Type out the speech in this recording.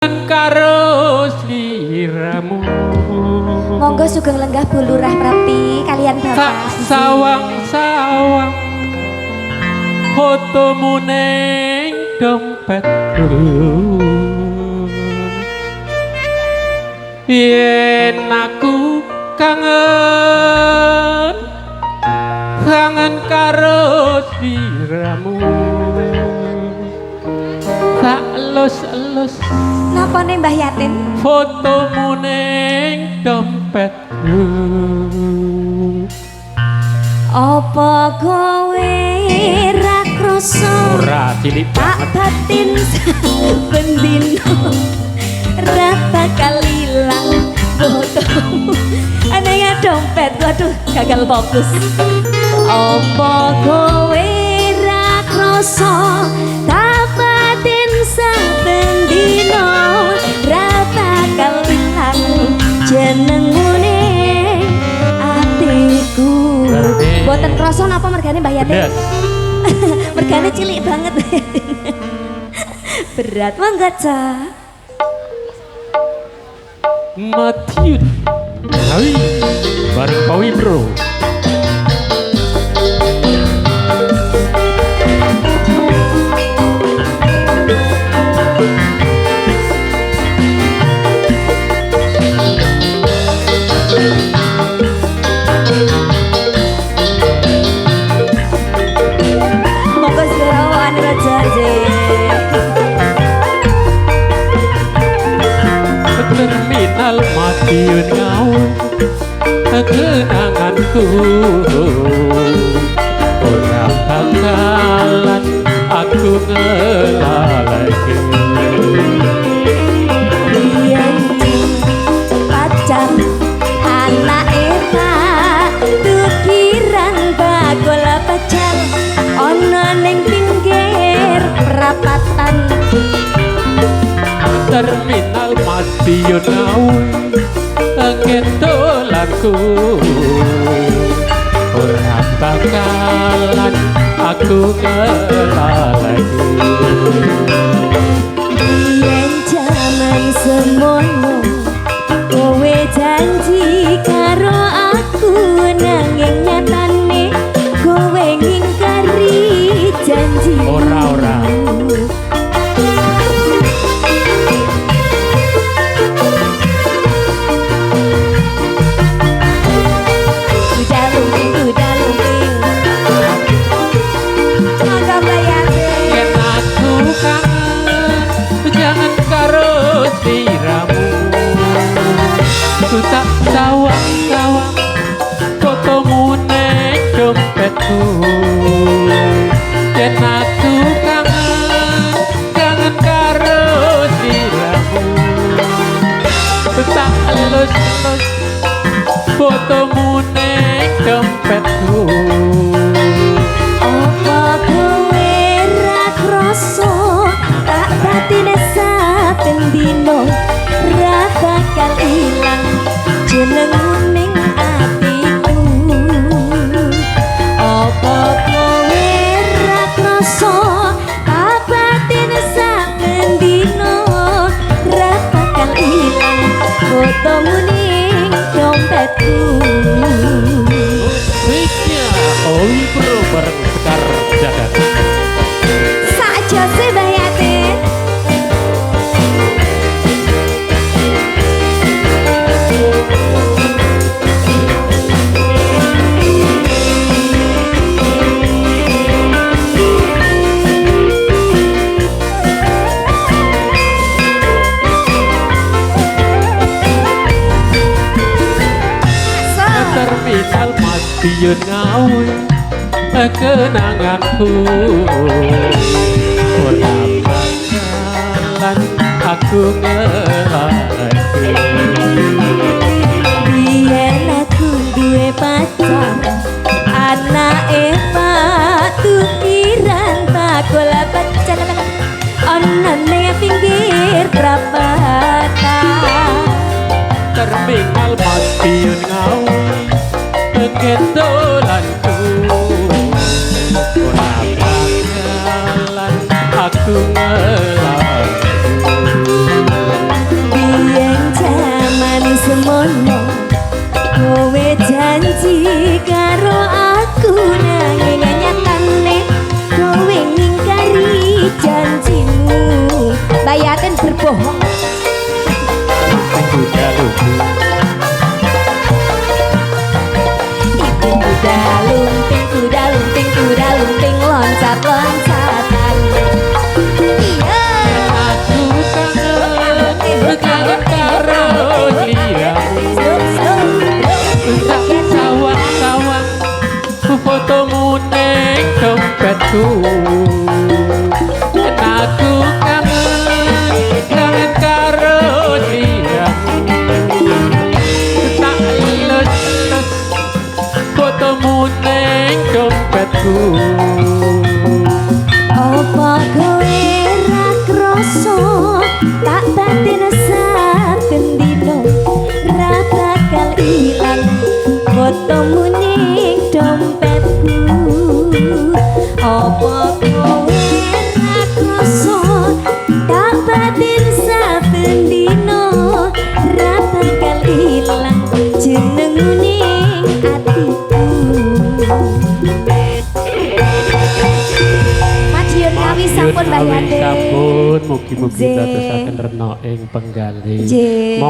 karo sliramu. Monggo sugeng lenggah Bu Lurah Prapti kalian Bapak. Sawang-sawang fotomu ning dompetku. Yen aku kangen karo sliramu. Tak elus-elus Napa nih Mbah Yatin? fotomu ning dompetku. Apa kowe ra krasa Ora cilik tak batin saben dino ra bakal ilang fotomu aneh dompet. Waduh gagal fokus. Apa kowe ra krasa tak batin saben dino ra bakal ilang jenengmu ning atiku. Boten krasa napa mergane Mbah Yatin? Pedes. Mergane cilik banget. Berat mangga Ca. Matiun Hai bareng Pawi Bro. Monggo serawan rajaje. Terminal Matiun ngawur kenanganku. Ora bakalan aku ngelaleke. Biyen pacar anak Eva tukiran bakul pacar ana ning pinggir perapatan. Terminal Matiun ngawur ngendolanku. Ora bakalan aku ngelaleke. Biyen jaman semono kowe janji karo aku nanging nyatane kowe ngingkari janji. Ora. Udah lumping mangga bayarin. Yen aku kangen jangan karo sliramu. Ku tak sawang-sawang fotomu ning dompetku. Yen aku kangen karo sliramu. Ku tak elus-elus fotomu ning dompetku. Apa kowe ra krasa tak batine saben dino ra bakal ilang jenengmu ning atiku. Apa kowe ra krasa tak batine saben dino ra bakal ilang fotomu ning dompetku. Musiknya Pawi Bro bareng Sekar Jagat. Saja sih Mbah Yatin. Terminal Matiun ngawur kenanganku. Ora bakalan aku ngelaleke. Biyen aku duwe pacar anak Eva tukiran bakul pacar ana ning pinggir perapatan. Terminal Matiun ngawur ngendolanku. Ora bakalan aku ngelaleke. bohong. kuda lumping Kuda lumping, kuda lumping loncat-loncatan. Iya. aku kangen karo dia sawang-sawang fotomu ning dompetku aku kangen karo dia tak ilus fotomu ning dompetku Apa kowe ra krasa tak batin saben dina ra bakal ilang fotomu ning dompetku. Apa kowe ra krasa tak batin saben dina ra bakal ilang jenengmu ning atiku. Madiun Ngawi sampun Mbah Yande. Sampun mugi-mugi Nggih. dadosaken rena ing penggalih. Nggih.